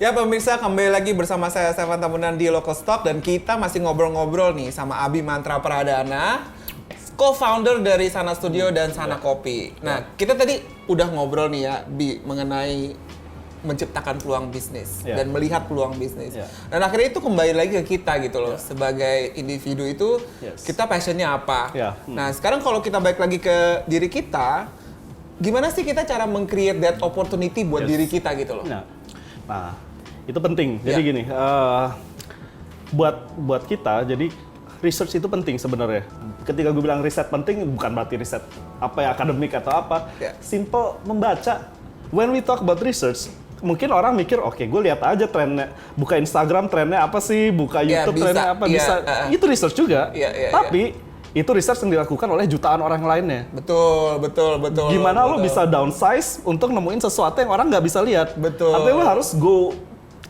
Ya pemirsa, kembali lagi bersama saya Stefan Tambunan di Local Stock dan kita masih ngobrol-ngobrol nih sama Abi Mantra Pradana, co-founder dari Sana Studio dan Sana Kopi. Nah, kita tadi udah ngobrol nih ya, Bi, mengenai menciptakan peluang bisnis dan melihat peluang bisnis. Dan akhirnya itu kembali lagi ke kita gitu loh, sebagai individu itu kita passionnya apa. Nah, sekarang kalau kita balik lagi ke diri kita, gimana sih kita cara meng-create that opportunity buat diri kita gitu loh? Nah, itu penting. Jadi gini, buat kita, jadi research itu penting sebenarnya. Ketika gue bilang riset penting, bukan berarti riset apa ya akademik atau apa. Simple membaca. When we talk about research, mungkin orang mikir, oke, gue lihat aja trennya. Buka Instagram trennya apa sih, buka YouTube trennya apa, bisa. Itu research juga. Tapi itu research yang dilakukan oleh jutaan orang lainnya. Betul. Gimana lo bisa downsize untuk nemuin sesuatu yang orang nggak bisa lihat. Betul. Artinya lo harus go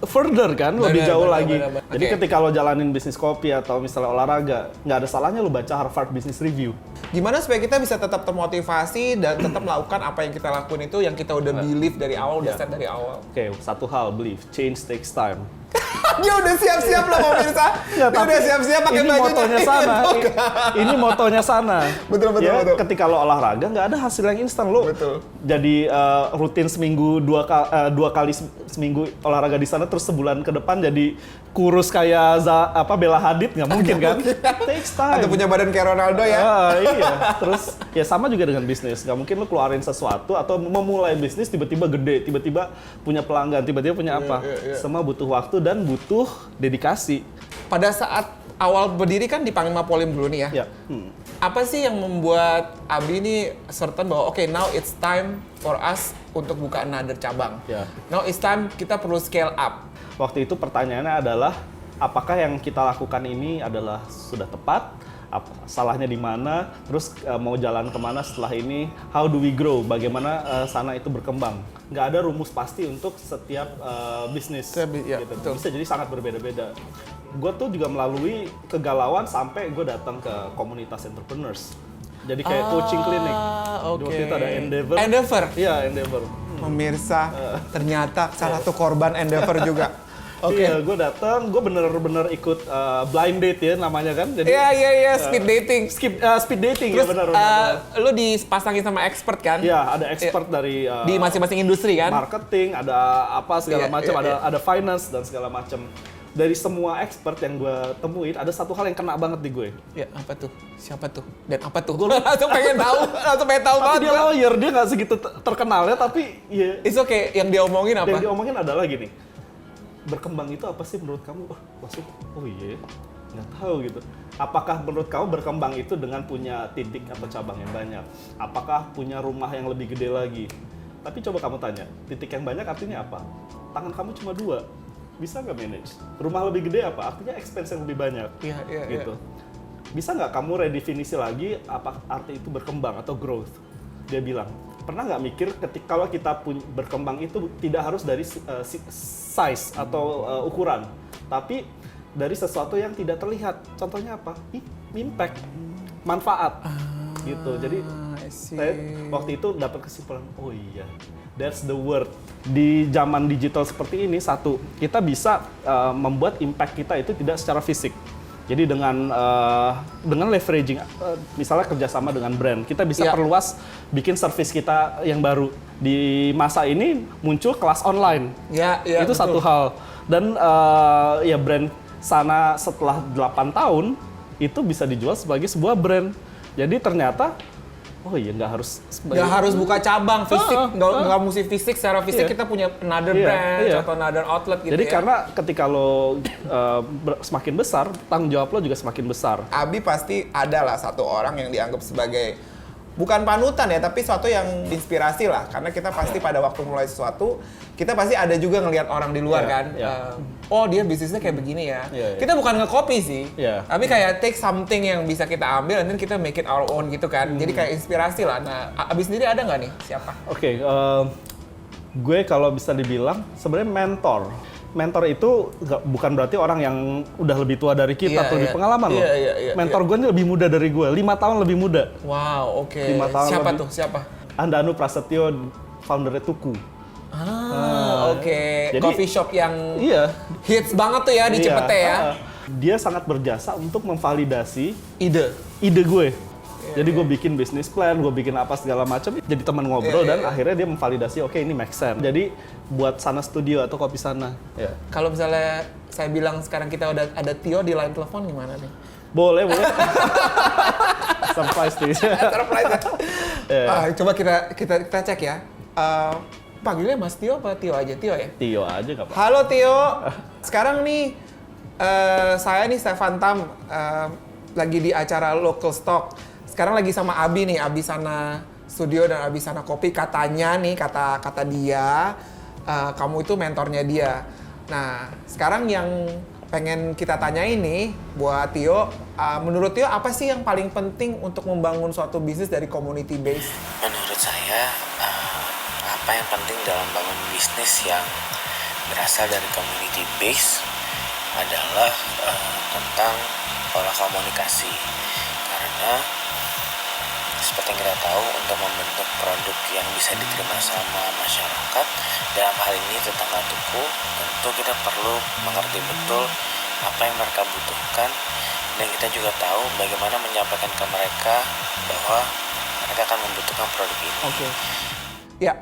further kan, lebih jauh lagi. Jadi Okay. ketika lo jalanin bisnis kopi atau misalnya olahraga, nggak ada salahnya lo baca Harvard Business Review. Gimana supaya kita bisa tetap termotivasi dan tetap melakukan apa yang kita lakuin itu yang kita udah believe dari awal, udah set dari awal. Oke, satu hal, believe, change takes time. Dia udah siap-siap loh pemirsa. Dia udah siap-siap pakai ini baju motonya sana. Ini motonya sana. Betul. Ketika lo olahraga nggak ada hasil yang instan lo. Jadi rutin seminggu dua kali seminggu olahraga di sana terus sebulan ke depan jadi kurus kayak Bella Hadid nggak mungkin kan? Takes time. Atau punya badan kayak Ronaldo ya? Iya. Terus ya sama juga dengan bisnis. Nggak mungkin lo keluarin sesuatu atau memulai bisnis tiba-tiba gede, tiba-tiba punya pelanggan, tiba-tiba punya apa? Semua butuh waktu dan butuh dedikasi. Pada saat awal berdiri kan di Panglima Polim dulu nih ya. Apa sih yang membuat Abi ini certain bahwa okay, now it's time for us untuk buka another cabang. Now it's time kita perlu scale up. Waktu itu pertanyaannya adalah apakah yang kita lakukan ini adalah sudah tepat? Salahnya di mana? Terus mau jalan kemana setelah ini? How do we grow? Bagaimana Sana itu berkembang? Nggak ada rumus pasti untuk setiap bisnis. Gitu. Bisa jadi sangat berbeda-beda. Gue tuh juga melalui kegalauan sampai gue datang ke komunitas entrepreneurs. Jadi kayak coaching clinic. Waktu itu ada Endeavor. Iya, Endeavor. Pemirsa, ternyata salah satu korban Endeavor juga. Iya, gue datang, gue bener-bener ikut blind date ya namanya kan. Jadi Speed dating. Speed dating. Terus, ya benar. Lu dipasangin sama expert kan? Iya, ada expert dari di masing-masing industri kan? Marketing, ada apa segala macam, ada finance dan segala macam. Dari semua expert yang gue temuin, ada satu hal yang kena banget di gue. Ya, apa tuh? Siapa tuh? Dan apa tuh? Gue langsung pengen tahu banget. Dia lawyer, dia nggak segitu terkenalnya, tapi ya. It's okay, yang dia omongin apa? Yang dia omongin adalah gini, berkembang itu apa sih menurut kamu? Maksud, oh iya, nggak tahu gitu. Apakah menurut kamu berkembang itu dengan punya titik atau cabang yang banyak? Apakah punya rumah yang lebih gede lagi? Tapi coba kamu tanya, titik yang banyak artinya apa? Tangan kamu cuma 2. Bisa nggak manage? Rumah lebih gede apa? Artinya expense yang lebih banyak. Gitu. Bisa nggak kamu redefinisi lagi apa arti itu berkembang atau growth? Dia bilang, pernah nggak mikir ketika kalau kita berkembang itu tidak harus dari size atau ukuran, tapi dari sesuatu yang tidak terlihat. Contohnya apa? Impact, manfaat. Gitu. Jadi saya waktu itu dapat kesimpulan, oh iya, that's the word. Di zaman digital seperti ini, satu, kita bisa membuat impact kita itu tidak secara fisik. Jadi dengan leveraging, misalnya kerjasama dengan brand, kita bisa perluas bikin service kita yang baru. Di masa ini muncul kelas online. Itu betul. Satu hal. Dan ya brand Sana setelah 8 tahun, itu bisa dijual sebagai sebuah brand. Jadi ternyata oh iya, nggak harus buka cabang fisik, nggak mesti fisik secara fisik, kita punya another brand atau another outlet gitu. Jadi karena ketika lo semakin besar, tanggung jawab lo juga semakin besar. Abi pasti adalah satu orang yang dianggap sebagai bukan panutan ya, tapi suatu yang inspirasi lah. Karena kita pasti pada waktu mulai sesuatu, kita pasti ada juga ngelihat orang di luar kan. Oh dia bisnisnya kayak begini ya. Kita bukan nge-copy sih, tapi kayak take something yang bisa kita ambil, and then kita make it our own gitu kan. Jadi kayak inspirasi lah. Nah, Abi sendiri ada nggak nih siapa? Gue kalau bisa dibilang sebenarnya mentor. Mentor itu bukan berarti orang yang udah lebih tua dari kita atau lebih pengalaman loh. Mentor gue ini lebih muda dari gue, 5 tahun lebih muda. Wow, oke. 5 tahun siapa lebih. Siapa? Andanu Prasetyo, foundernya Tuku. Oke, Jadi- coffee shop yang Iya. hits banget tuh ya di Iya, Cipete ya. Dia sangat berjasa untuk memvalidasi Ide. ide gue. Jadi gue bikin bisnis plan, gue bikin apa segala macam, jadi teman ngobrol dan akhirnya dia memvalidasi, oke ini make sense. Jadi buat Sana Studio atau Kopi Sana. Ya. Kalau misalnya saya bilang sekarang kita udah ada Tio di line telepon gimana nih? Boleh. Surprise nih. Surprise ya? Iya. Coba kita cek ya. Panggilnya Mas Tio apa Tio aja? Tio ya? Tio aja nggak apa-apa. Halo Tio, sekarang nih saya nih Stefan Tam lagi di acara Local Stock. Sekarang lagi sama Abi nih, Abi Sana Studio dan Abi Sana Kopi. Katanya nih, kata dia, kamu itu mentornya dia. Nah, sekarang yang pengen kita tanya ini buat Tio, menurut Tio apa sih yang paling penting untuk membangun suatu bisnis dari community base? Menurut saya, apa yang penting dalam bangun bisnis yang berasal dari community base adalah tentang pola komunikasi. Karena seperti yang kita tahu, untuk membentuk produk yang bisa diterima sama masyarakat, dalam hal ini tetangga tuku, tentu kita perlu mengerti betul apa yang mereka butuhkan, dan kita juga tahu bagaimana menyampaikan ke mereka bahwa mereka akan membutuhkan produk ini. Oke. Ya.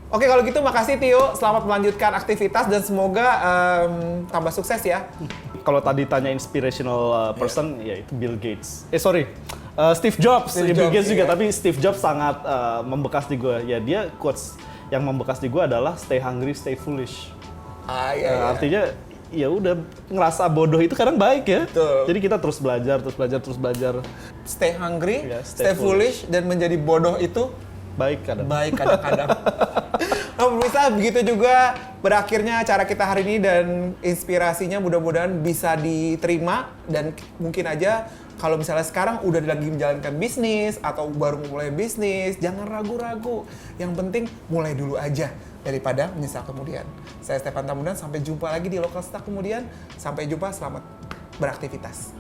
Oke, kalau gitu makasih Tio. Selamat melanjutkan aktivitas dan semoga tambah sukses ya. Kalau tadi tanya inspirational person, ya itu Bill Gates. Steve Jobs. Steve Bill Jobs, Gates juga, iya. tapi Steve Jobs sangat membekas di gue. Ya dia quotes yang membekas di gue adalah stay hungry, stay foolish. Iya. Artinya ya udah, ngerasa bodoh itu kadang baik ya. Betul. Jadi kita terus belajar. Stay hungry, Iya, stay foolish, dan menjadi bodoh itu Baik kadang. baik kadang-kadang. Nah, pemirsa, begitu juga berakhirnya acara kita hari ini dan inspirasinya mudah-mudahan bisa diterima, dan mungkin aja kalau misalnya sekarang udah lagi menjalankan bisnis atau baru mulai bisnis, jangan ragu-ragu. Yang penting mulai dulu aja daripada menyesal kemudian. Saya Stefan Tamunan, sampai jumpa lagi di Local Stock kemudian. Sampai jumpa, selamat beraktivitas.